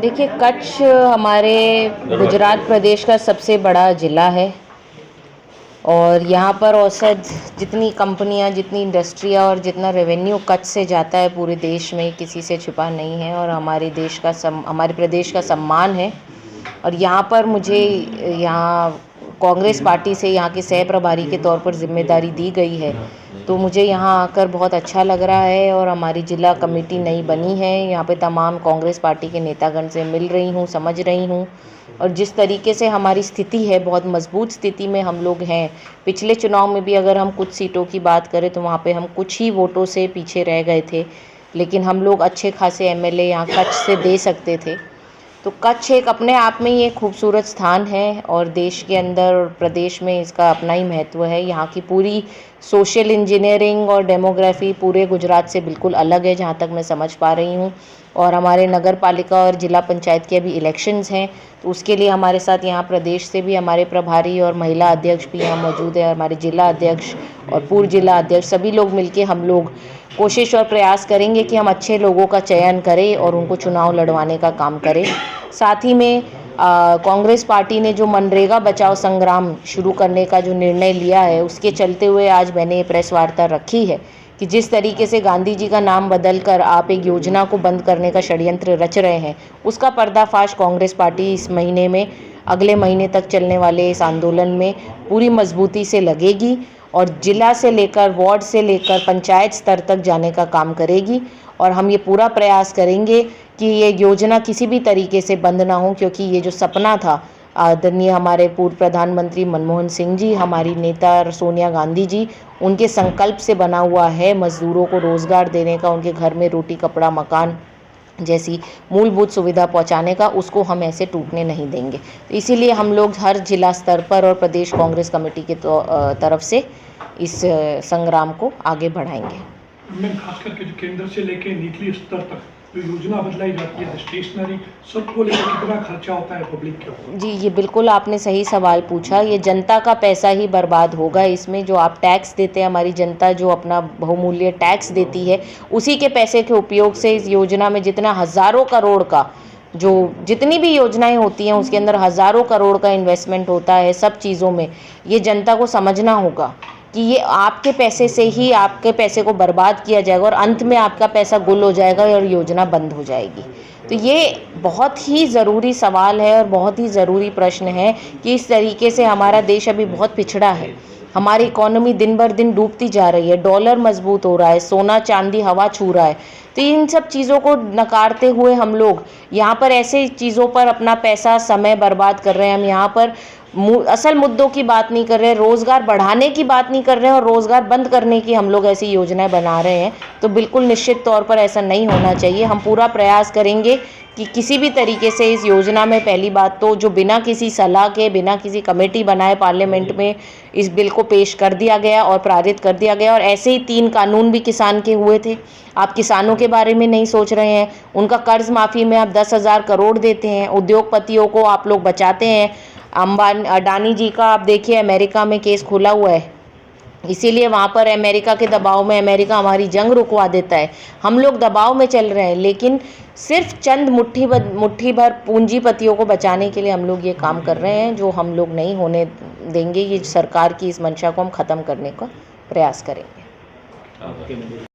देखिए, कच्छ हमारे गुजरात प्रदेश का सबसे बड़ा ज़िला है और यहाँ पर औसत जितनी कंपनियाँ, जितनी इंडस्ट्रियाँ और जितना रेवेन्यू कच्छ से जाता है पूरे देश में किसी से छिपा नहीं है। और हमारे प्रदेश का सम्मान है। और यहाँ पर मुझे यहाँ कांग्रेस पार्टी से यहाँ के सह प्रभारी के तौर पर जिम्मेदारी दी गई है, तो मुझे यहाँ आकर बहुत अच्छा लग रहा है। और हमारी जिला कमेटी नई बनी है, यहाँ पे तमाम कांग्रेस पार्टी के नेतागण से मिल रही हूँ, समझ रही हूँ। और जिस तरीके से हमारी स्थिति है, बहुत मजबूत स्थिति में हम लोग हैं। पिछले चुनाव में भी अगर हम कुछ सीटों की बात करें तो वहाँ पे हम कुछ ही वोटों से पीछे रह गए थे, लेकिन हम लोग अच्छे खासे एमएलए यहाँ कच्छ से दे सकते थे। तो कच्छ एक अपने आप में ही एक खूबसूरत स्थान है और देश के अंदर और प्रदेश में इसका अपना ही महत्व है। यहाँ की पूरी सोशल इंजीनियरिंग और डेमोग्राफी पूरे गुजरात से बिल्कुल अलग है, जहाँ तक मैं समझ पा रही हूँ। और हमारे नगर पालिका और जिला पंचायत के अभी इलेक्शंस हैं, तो उसके लिए हमारे साथ यहाँ प्रदेश से भी हमारे प्रभारी और महिला अध्यक्ष भी यहाँ मौजूद है। हमारे जिला अध्यक्ष और पूर्व जिला अध्यक्ष सभी लोग मिलके हम लोग कोशिश और प्रयास करेंगे कि हम अच्छे लोगों का चयन करें और उनको चुनाव लड़वाने का काम करें। साथ ही में कांग्रेस पार्टी ने जो मनरेगा बचाओ संग्राम शुरू करने का जो निर्णय लिया है, उसके चलते हुए आज मैंने ये प्रेस वार्ता रखी है कि जिस तरीके से गांधी जी का नाम बदलकर आप एक योजना को बंद करने का षड्यंत्र रच रहे हैं, उसका पर्दाफाश कांग्रेस पार्टी इस महीने में, अगले महीने तक चलने वाले इस आंदोलन में पूरी मजबूती से लगेगी और जिला से लेकर वार्ड से लेकर पंचायत स्तर तक जाने का काम करेगी। और हम ये पूरा प्रयास करेंगे कि ये योजना किसी भी तरीके से बंद ना हो, क्योंकि ये जो सपना था आदरणीय हमारे पूर्व प्रधानमंत्री मनमोहन सिंह जी, हमारी नेता सोनिया गांधी जी, उनके संकल्प से बना हुआ है मजदूरों को रोज़गार देने का, उनके घर में रोटी कपड़ा मकान जैसी मूलभूत सुविधा पहुंचाने का, उसको हम ऐसे टूटने नहीं देंगे। तो इसीलिए हम लोग हर जिला स्तर पर और प्रदेश कांग्रेस कमेटी के तरफ से इस संग्राम को आगे बढ़ाएंगे। खास करके जो केंद्र से लेके निचली स्तर तक जो योजना बदलाई जाती है, स्टेशनरी सबको लेकर कितना खर्चा होता है पब्लिक के ऊपर? जी, ये बिल्कुल आपने सही सवाल पूछा। ये जनता का पैसा ही बर्बाद होगा इसमें। जो आप टैक्स देते हैं, हमारी जनता जो अपना बहुमूल्य टैक्स देती है, उसी के पैसे के उपयोग से इस योजना में जितना हज़ारों करोड़ का जो जितनी भी योजनाएं होती हैं उसके अंदर हज़ारों करोड़ का इन्वेस्टमेंट होता है सब चीज़ों में। ये जनता को समझना होगा कि ये आपके पैसे से ही आपके पैसे को बर्बाद किया जाएगा और अंत में आपका पैसा गुल हो जाएगा और योजना बंद हो जाएगी। तो ये बहुत ही ज़रूरी सवाल है और बहुत ही ज़रूरी प्रश्न है कि इस तरीके से हमारा देश अभी बहुत पिछड़ा है। हमारी इकोनॉमी दिन भर दिन डूबती जा रही है, डॉलर मजबूत हो रहा है, सोना चांदी हवा छू रहा है। तो इन सब चीज़ों को नकारते हुए हम लोग यहाँ पर ऐसे चीज़ों पर अपना पैसा समय बर्बाद कर रहे हैं। हम यहाँ पर असल मुद्दों की बात नहीं कर रहे हैं, रोज़गार बढ़ाने की बात नहीं कर रहे हैं और रोज़गार बंद करने की हम लोग ऐसी योजनाएं बना रहे हैं। तो बिल्कुल निश्चित तौर पर ऐसा नहीं होना चाहिए। हम पूरा प्रयास करेंगे कि किसी भी तरीके से इस योजना में, पहली बात तो जो बिना किसी सलाह के, बिना किसी कमेटी बनाए पार्लियामेंट में इस बिल को पेश कर दिया गया और पारित कर दिया गया। और ऐसे ही 3 कानून भी किसान के हुए थे। आप किसानों के बारे में नहीं सोच रहे हैं, उनका कर्ज माफ़ी में आप 10,000 करोड़ देते हैं, उद्योगपतियों को आप लोग बचाते हैं। अडानी जी का आप देखिए अमेरिका में केस खुला हुआ है, इसीलिए वहाँ पर अमेरिका के दबाव में अमेरिका हमारी जंग रुकवा देता है। हम लोग दबाव में चल रहे हैं, लेकिन सिर्फ चंद मुट्ठी भर पूंजीपतियों को बचाने के लिए हम लोग ये काम कर रहे हैं, जो हम लोग नहीं होने देंगे। ये सरकार की इस मंशा को हम ख़त्म करने का प्रयास करेंगे।